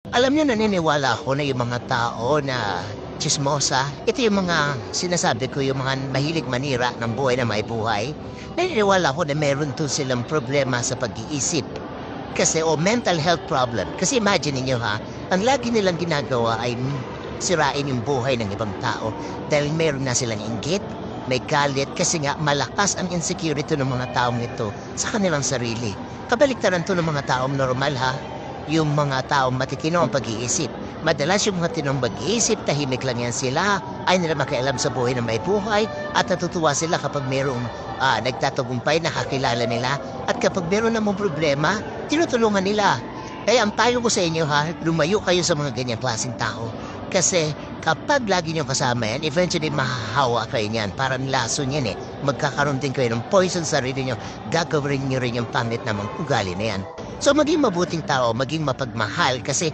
Alam niyo, naniniwala ako na yung mga tao na tsismosa, ito yung mga sinasabi ko, yung mga mahilig manira ng buhay na may buhay. Naniniwala ako na meron to silang problema sa pag-iisip. Kasi, o mental health problem. Kasi imagine niyo ha, ang lagi nilang ginagawa ay sirain yung buhay ng ibang tao dahil meron na silang inggit, may galit, kasi nga malakas ang insecurity ng mga taong ito sa kanilang sarili. Kabaliktaran to ng mga taong normal ha, yung mga taong matikino ang pag-iisip. Madalas yung mga tinong mag-iisip, tahimik lang yan sila, ay nila makialam sa buhay ng may buhay, at natutuwa sila kapag merong nagtatagumpay, nakakilala nila, at kapag meron namang problema, tinutulungan nila. Kaya ang payo ko sa inyo ha, lumayo kayo sa mga ganyang klaseng tao. Kasi kapag lagi nyo kasama yan, eventually mahahawa kayo niyan. Parang laso niyan eh. Magkakaroon din kayo ng poison sa sarili nyo. Gagawin nyo rin yung pangit namang ugali na yan. So maging mabuting tao, maging mapagmahal kasi